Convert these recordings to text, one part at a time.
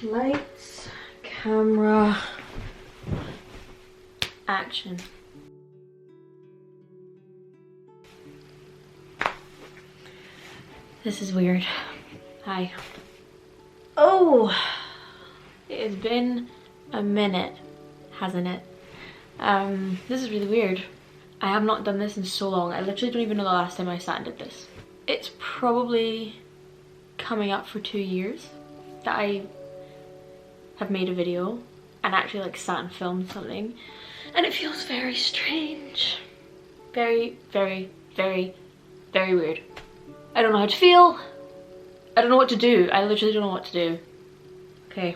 Lights, camera, action. This is weird. Hi. Oh, it has been a minute, hasn't it? This is really weird. I have not done this in so long. I literally don't even know the last time I sat and did this. It's probably coming up for 2 years that I have made a video and actually like sat and filmed something, and it feels very strange. Very, very, very, very weird. I don't know how to feel. I don't know what to do. I literally don't know what to do. Okay.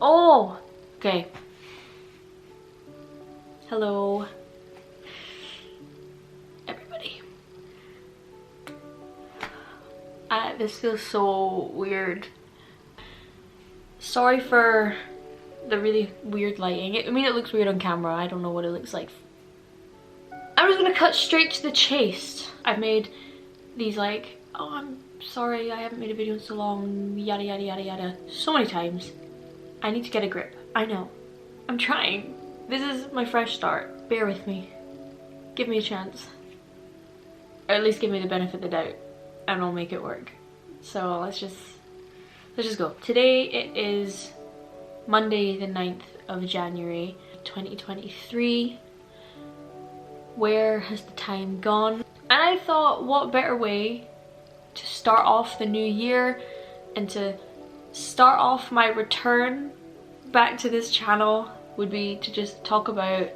Oh, okay. Hello, everybody. This feels so weird. Sorry for the really weird lighting. I mean, it looks weird on camera. I don't know what it looks like. I'm just gonna cut straight to the chase. I've made these like, oh, I'm sorry, I haven't made a video in so long, yada yada yada yada, so many times. I need to get a grip. I know. I'm trying. This is my fresh start. Bear with me. Give me a chance. Or at least give me the benefit of the doubt, and I'll make it work. So let's just go. Today it is Monday the 9th of January 2023. Where has the time gone? And I thought, what better way to start off the new year and to start off my return back to this channel would be to just talk about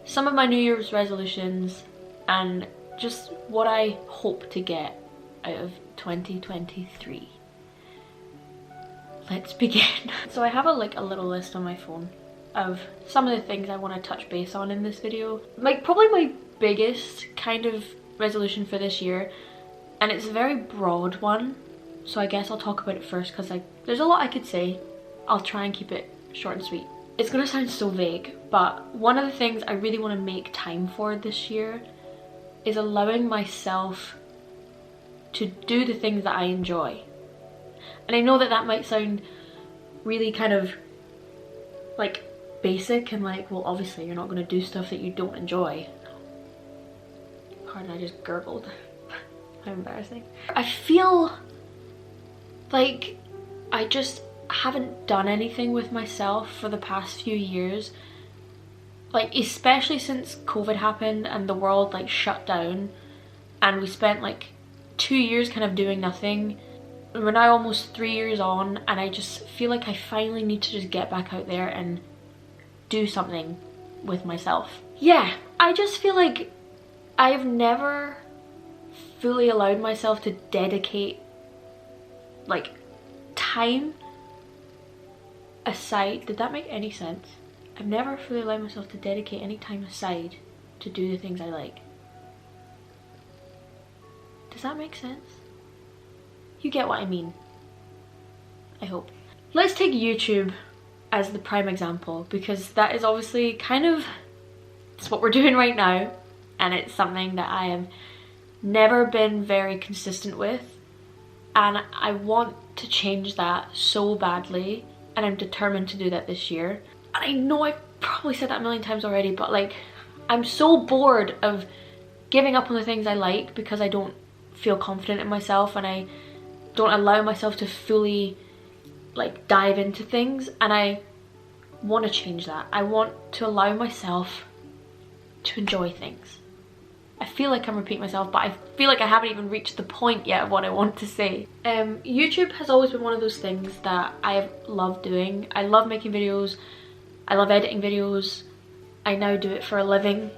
some of my New Year's resolutions and just what I hope to get out of 2023. Let's begin. So I have a little list on my phone of some of the things I want to touch base on in this video. Like probably my biggest kind of resolution for this year, and it's a very broad one, so I guess I'll talk about it first because there's a lot I could say. I'll try and keep it short and sweet. It's gonna sound so vague, but one of the things I really want to make time for this year is allowing myself to do the things that I enjoy. And I know that that might sound really kind of like basic and like, well, obviously you're not going to do stuff that you don't enjoy. Pardon, I just gurgled. How embarrassing. I feel like I just haven't done anything with myself for the past few years. Like, especially since COVID happened and the world like shut down and we spent like 2 years kind of doing nothing. We're now almost 3 years on, and I just feel like I finally need to just get back out there and do something with myself. Yeah, I just feel like I've never fully allowed myself to dedicate like time aside. Did that make any sense? I've never fully allowed myself to dedicate any time aside to do the things I like. Does that make sense? You get what I mean, I hope. Let's take YouTube as the prime example, because that is obviously kind of, it's what we're doing right now, and it's something that I have never been very consistent with, and I want to change that so badly, and I'm determined to do that this year. And I know I've probably said that a million times already, but like, I'm so bored of giving up on the things I like because I don't feel confident in myself and I don't allow myself to fully like dive into things, and I want to change that. I want to allow myself to enjoy things. I feel like I'm repeating myself, but I feel like I haven't even reached the point yet of what I want to say. YouTube has always been one of those things that I have loved doing. I love making videos. I love editing videos. I now do it for a living,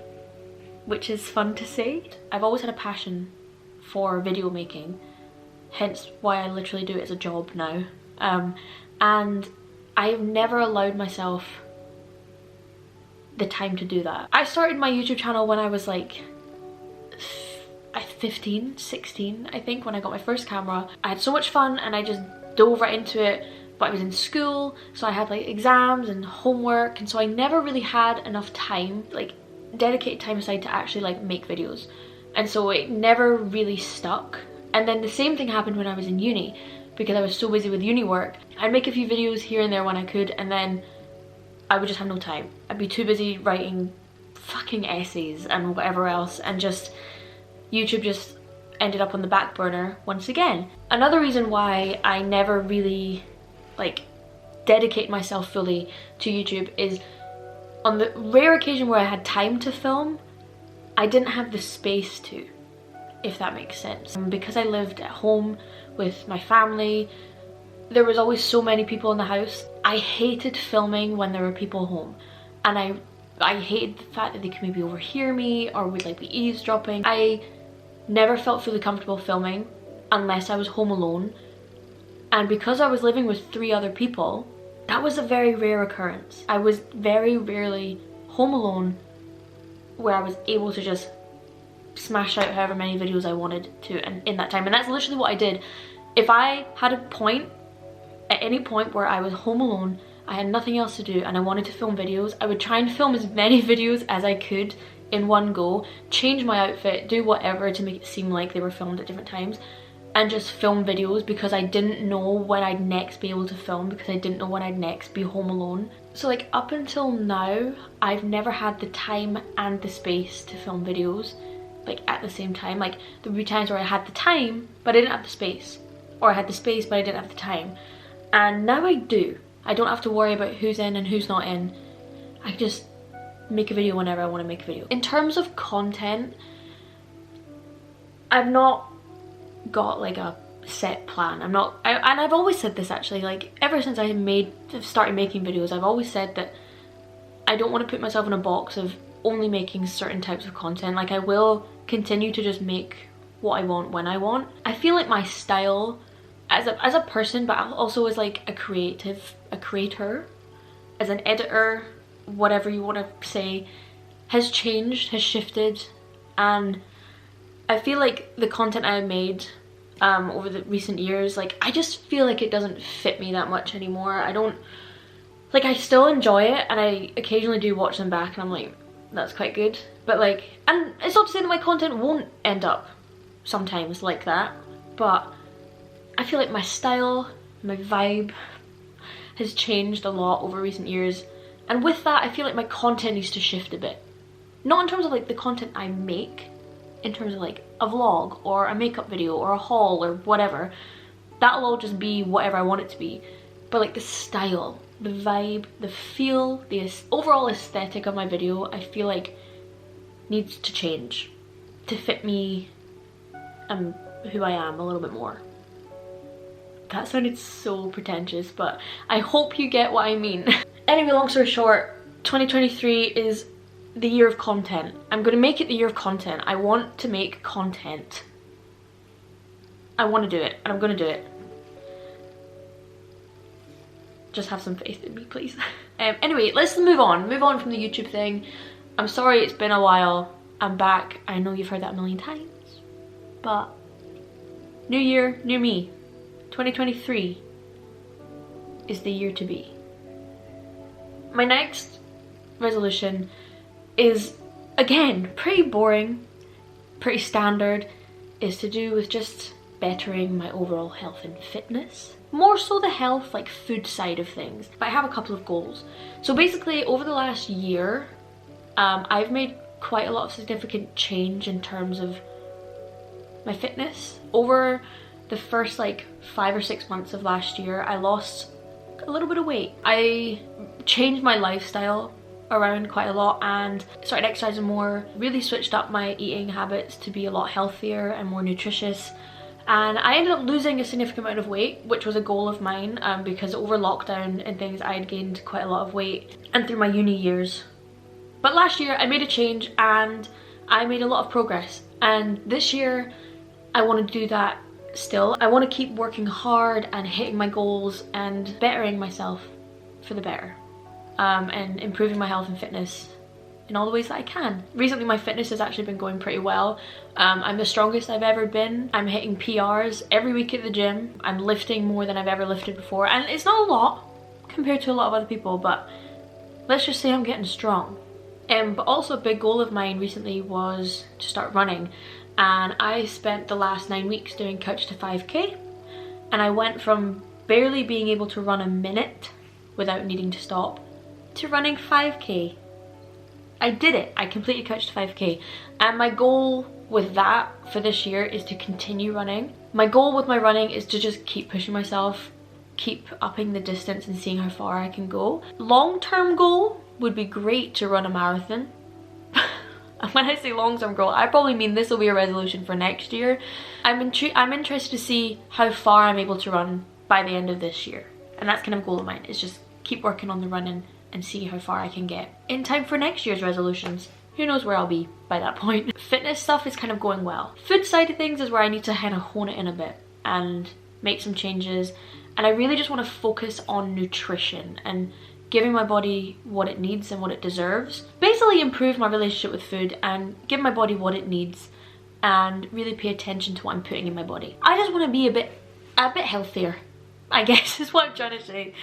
which is fun to say. I've always had a passion for video making, hence why I literally do it as a job now. And I've never allowed myself the time to do that. I started my YouTube channel when I was like 15, 16, I think, when I got my first camera. I had so much fun and I just dove right into it, but I was in school, so I had like exams and homework, and so I never really had enough time, like dedicated time aside to actually like make videos. And so it never really stuck, And then the same thing happened when I was in uni, because I was so busy with uni work. I'd make a few videos here and there when I could, and then I would just have no time. I'd be too busy writing fucking essays and whatever else, and just YouTube just ended up on the back burner once again. Another reason why I never really like dedicate myself fully to YouTube is on the rare occasion where I had time to film, I didn't have the space to, if that makes sense. Because I lived at home with my family, there was always so many people in the house. I hated filming when there were people home, and I hated the fact that they could maybe overhear me or would like be eavesdropping. I never felt fully comfortable filming unless I was home alone, and because I was living with 3 other people, that was a very rare occurrence. I was very rarely home alone where I was able to just smash out however many videos I wanted to in that time, and that's literally what I did. If I had a point, at any point where I was home alone, I had nothing else to do and I wanted to film videos, I would try and film as many videos as I could in one go, change my outfit, do whatever to make it seem like they were filmed at different times, and just film videos, because I didn't know when I'd next be able to film, because I didn't know when I'd next be home alone. So like up until now, I've never had the time and the space to film videos like at the same time. Like there would be times where I had the time but I didn't have the space, or I had the space but I didn't have the time, and now I do. I don't have to worry about who's in and who's not in. I just make a video whenever I want to make a video. In terms of content, I've not got like a set plan. And I've always said this actually, like ever since I started making videos, I've always said that I don't want to put myself in a box of only making certain types of content. Like I will continue to just make what I want when I want. I feel like my style as a person, but also as like a creator, as an editor, whatever you want to say, has changed, has shifted, and I feel like the content I made over the recent years, like I just feel like it doesn't fit me that much anymore. I still enjoy it, and I occasionally do watch them back and I'm like, that's quite good, but like, and it's not to say that my content won't end up sometimes like that, but I feel like my style, my vibe has changed a lot over recent years, and with that I feel like my content needs to shift a bit. Not in terms of like the content I make, in terms of like a vlog or a makeup video or a haul or whatever. That'll all just be whatever I want it to be. But like the style, the vibe, the feel, the overall aesthetic of my video, I feel like needs to change to fit me and who I am a little bit more. That sounded so pretentious, but I hope you get what I mean. Anyway, long story short, 2023 is the year of content. I'm gonna make it the year of content. I want to make content. I want to do it, and I'm gonna do it. Just have some faith in me, please. Anyway, let's move on from the YouTube thing. I'm sorry it's been a while. I'm back. I know you've heard that a million times, but new year, new me. 2023 is the year to be. My next resolution is, again, pretty boring, pretty standard. Is to do with just bettering my overall health and fitness. More so the health, like food side of things. But I have a couple of goals. So basically, over the last year, I've made quite a lot of significant change in terms of my fitness. Over the first like 5 or 6 months of last year, I lost a little bit of weight. I changed my lifestyle around quite a lot and started exercising more, really switched up my eating habits to be a lot healthier and more nutritious, and I ended up losing a significant amount of weight, which was a goal of mine, because over lockdown and things I had gained quite a lot of weight, and through my uni years. But last year I made a change and I made a lot of progress, and this year I want to do that still. I want to keep working hard and hitting my goals and bettering myself for the better, and improving my health and fitness in all the ways that I can. Recently my fitness has actually been going pretty well. I'm the strongest I've ever been. I'm hitting PRs every week at the gym. I'm lifting more than I've ever lifted before, and it's not a lot compared to a lot of other people, but let's just say I'm getting strong. But also a big goal of mine recently was to start running, and I spent the last 9 weeks doing Couch to 5k, and I went from barely being able to run a minute without needing to stop to running 5k. I did it. I completed Couch to 5k, and my goal with that for this year is to continue running. My goal with my running is to just keep pushing myself, keep upping the distance and seeing how far I can go. Long-term goal would be great to run a marathon. And when I say long-term goal, I probably mean this will be a resolution for next year. I'm interested to see how far I'm able to run by the end of this year. And that's kind of a goal of mine, is just keep working on the running and see how far I can get in time for next year's resolutions. Who knows where I'll be by that point. Fitness stuff is kind of going well. Food side of things is where I need to kind of hone it in a bit and make some changes. And I really just want to focus on nutrition and giving my body what it needs and what it deserves. Basically improve my relationship with food and give my body what it needs and really pay attention to what I'm putting in my body. I just want to be a bit healthier, I guess is what I'm trying to say.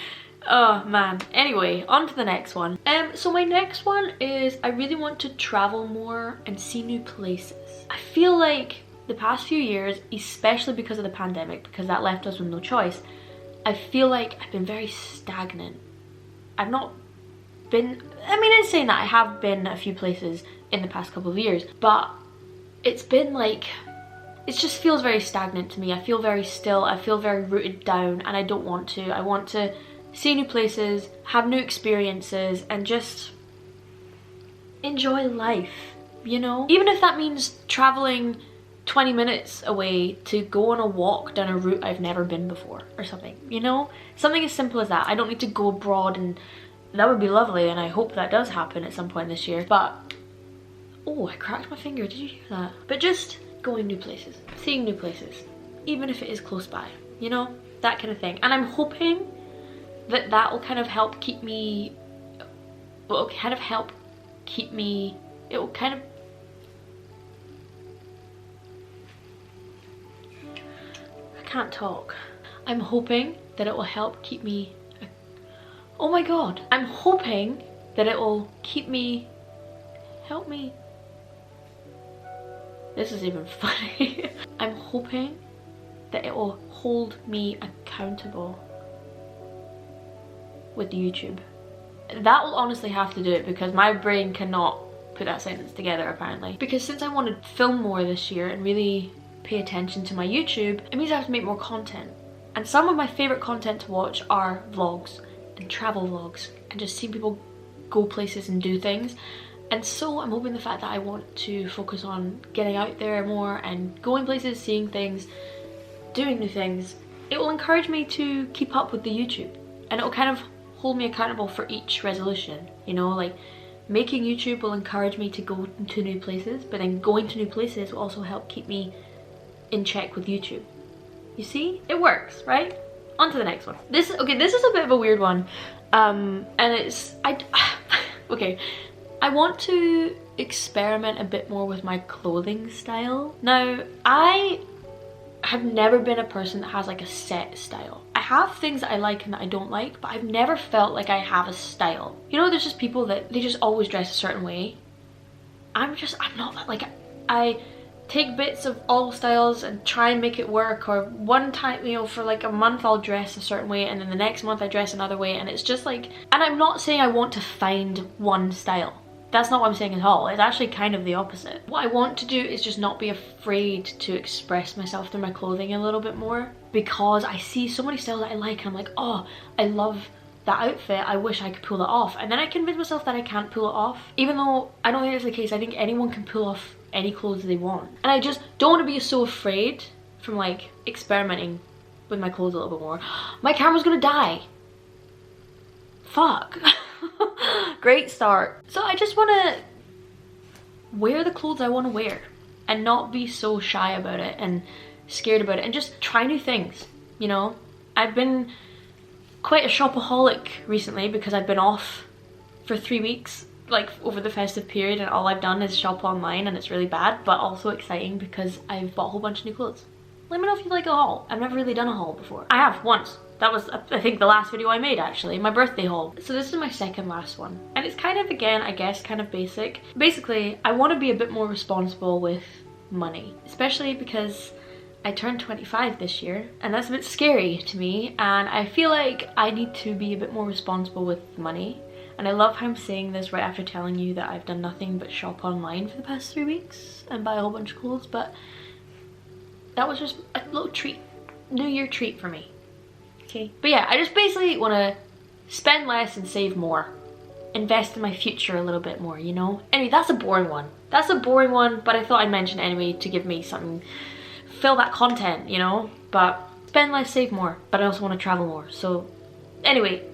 Oh man. Anyway, on to the next one. So my next one is I really want to travel more and see new places. I feel like the past few years, especially because of the pandemic, because that left us with no choice, I feel like I've been very stagnant. I've not been, I mean, in saying that, I have been a few places in the past couple of years, but it's been like, it just feels very stagnant to me. I feel very still, I feel very rooted down, and I don't want to. I want to see new places, have new experiences, and just enjoy life, you know? Even if that means traveling 20 minutes away to go on a walk down a route I've never been before or something, you know? Something as simple as that. I don't need to go abroad, and that would be lovely, and I hope that does happen at some point this year. But, oh, I cracked my finger, did you hear that? But just going new places, seeing new places, even if it is close by, you know? That kind of thing. And I'm hoping that that will kind of help keep me, it will kind of, I can't talk. I'm hoping that it will help keep me, oh my god, I'm hoping that it will keep me, help me, this is even funny. I'm hoping that it will hold me accountable with YouTube. That will honestly have to do it, because my brain cannot put that sentence together apparently. Because since I want to film more this year and really pay attention to my YouTube, it means I have to make more content. And some of my favourite content to watch are vlogs and travel vlogs and just seeing people go places and do things. And so I'm hoping the fact that I want to focus on getting out there more and going places, seeing things, doing new things, it will encourage me to keep up with the YouTube, and it will kind of hold me accountable for each resolution, you know? Like, making YouTube will encourage me to go to new places, but then going to new places will also help keep me in check with YouTube. You see? It works, right? On to the next one. This is a bit of a weird one. And it's, okay. I want to experiment a bit more with my clothing style. Now, I have never been a person that has like a set style. I have things that I like and that I don't like, but I've never felt like I have a style. You know, there's just people that they just always dress a certain way. I'm not that. Like, I take bits of all styles and try and make it work, or one time, you know, for like a month I'll dress a certain way and then the next month I dress another way, and it's just like, and I'm not saying I want to find one style. That's not what I'm saying at all. It's actually kind of the opposite. What I want to do is just not be afraid to express myself through my clothing a little bit more, because I see so many styles that I like and I'm like, oh, I love that outfit, I wish I could pull it off. And then I convince myself that I can't pull it off, even though I don't think that's the case. I think anyone can pull off any clothes they want. And I just don't want to be so afraid from like experimenting with my clothes a little bit more. My camera's gonna die. Fuck. Great start. So I just want to wear the clothes I want to wear and not be so shy about it and scared about it, and just try new things, you know? I've been quite a shopaholic recently because I've been off for 3 weeks, like over the festive period, and all I've done is shop online, and it's really bad but also exciting because I've bought a whole bunch of new clothes. Let me know if you like a haul. I've never really done a haul before. I have once. That was, I think, the last video I made actually, my birthday haul. So this is my second last one. And it's kind of, again, I guess, kind of basic. Basically, I want to be a bit more responsible with money, especially because I turned 25 this year and that's a bit scary to me, and I feel like I need to be a bit more responsible with money. And I love how I'm saying this right after telling you that I've done nothing but shop online for the past 3 weeks and buy a whole bunch of clothes, but that was just a little treat, New Year treat for me. Okay, but yeah, I just basically want to spend less and save more. Invest in my future a little bit more, you know? Anyway, that's a boring one. That's a boring one, but I thought I'd mention it anyway to give me something, fill that content, you know? But spend less, save more, but I also want to travel more. So anyway,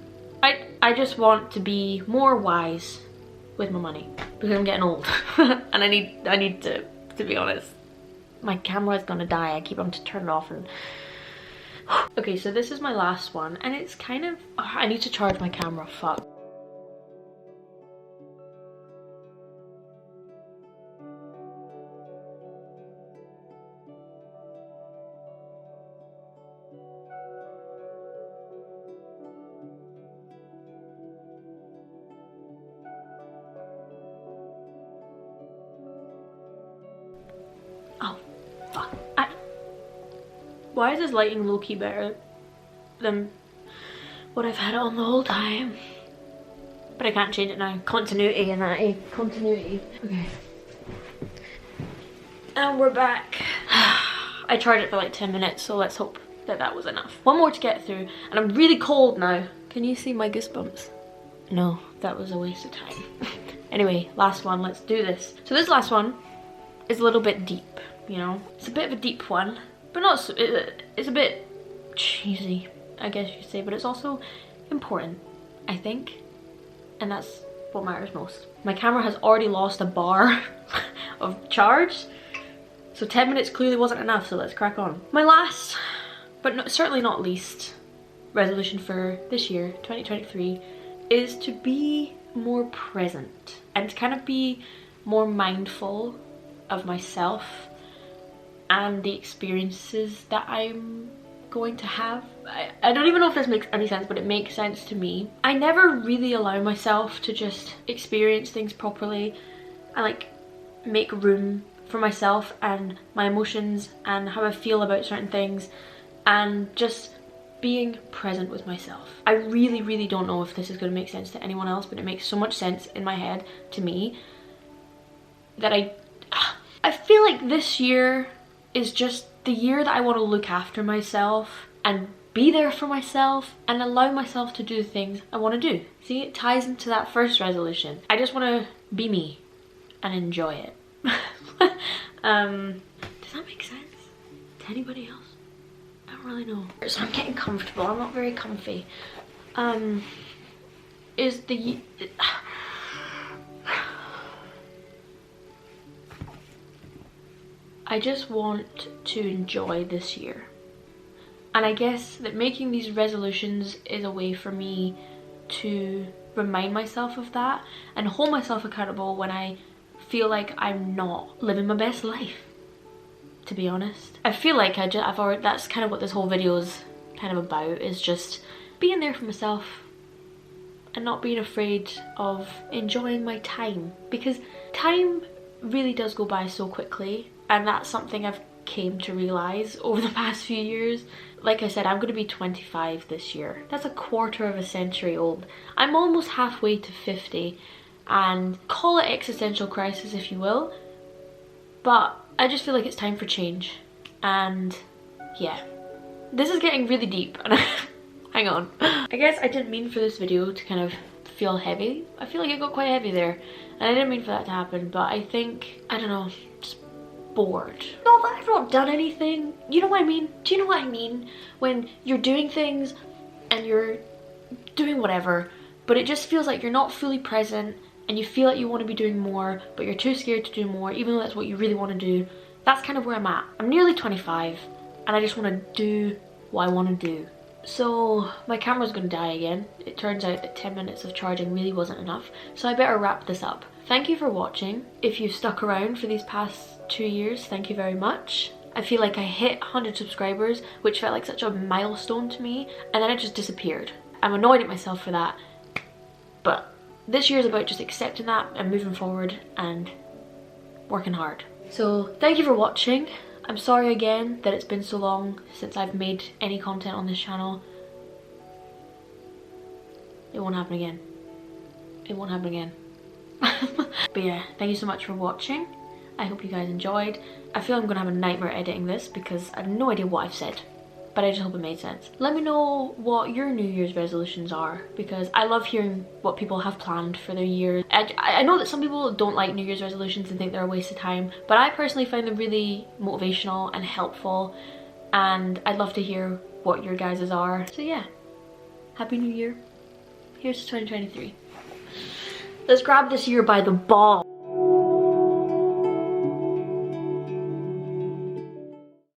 I just want to be more wise with my money because I'm getting old and I need to be honest. My camera is gonna die. I keep on to turn it off and okay, so this is my last one and it's kind of I need to charge my camera. Fuck. Oh, fuck. Why is this lighting low-key better than what I've had it on the whole time? But I can't change it now. Continuity and that, eh? Continuity. Okay. And we're back. I charged it for like 10 minutes, so let's hope that that was enough. One more to get through, and I'm really cold now. Can you see my goosebumps? No, that was a waste of time. Anyway, last one, let's do this. So this last one is a little bit deep, you know? It's a bit of a deep one, but not so, it's a bit cheesy, I guess you could say, but it's also important, I think, and that's what matters most. My camera has already lost a bar of charge, so 10 minutes clearly wasn't enough, so let's crack on. My last, but certainly not least, resolution for this year, 2023, is to be more present and to kind of be more mindful of myself and the experiences that I'm going to have. I don't even know if this makes any sense, but it makes sense to me. I never really allow myself to just experience things properly and like make room for myself and my emotions and how I feel about certain things and just being present with myself. I really don't know if this is going to make sense to anyone else, but it makes so much sense in my head to me that I feel like this year is just the year that I want to look after myself and be there for myself and allow myself to do the things I want to do. See, it ties into that first resolution. I just want to be me and enjoy it. Does that make sense to anybody else? I don't really know. So I'm getting comfortable. I'm not very comfy. I just want to enjoy this year. And I guess that making these resolutions is a way for me to remind myself of that and hold myself accountable when I feel like I'm not living my best life, to be honest. I feel like that's kind of what this whole video is kind of about, is just being there for myself and not being afraid of enjoying my time, because time really does go by so quickly, and that's something I've came to realize over the past few years. Like I said, I'm going to be 25 this year. That's a quarter of a century old. I'm almost halfway to 50, and call it existential crisis if you will, but I just feel like it's time for change. And yeah, this is getting really deep and hang on. I guess I didn't mean for this video to kind of feel heavy. I feel like it got quite heavy there and I didn't mean for that to happen, but I think, I don't know, just bored. Not that I've not done anything, you know what I mean? Do you know what I mean? When you're doing things and you're doing whatever, but it just feels like you're not fully present and you feel like you want to be doing more, but you're too scared to do more, even though that's what you really want to do. That's kind of where I'm at. I'm nearly 25 and I just want to do what I want to do. So my camera's gonna die again. It turns out that 10 minutes of charging really wasn't enough, so I better wrap this up. Thank you for watching. If you've stuck around for these past 2 years, thank you very much. I feel like I hit 100 subscribers, which felt like such a milestone to me, and then it just disappeared. I'm annoyed at myself for that, but this year is about just accepting that and moving forward and working hard. So thank you for watching. I'm sorry again that it's been so long since I've made any content on this channel. It won't happen again. It won't happen again. But yeah, thank you so much for watching. I hope you guys enjoyed. I feel I'm gonna have a nightmare editing this because I have no idea what I've said, but I just hope it made sense. Let me know what your New Year's resolutions are, because I love hearing what people have planned for their year. I know that some people don't like New Year's resolutions and think they're a waste of time, but I personally find them really motivational and helpful, and I'd love to hear what your guys's are. So yeah, Happy New Year. Here's 2023. Let's grab this year by the ball.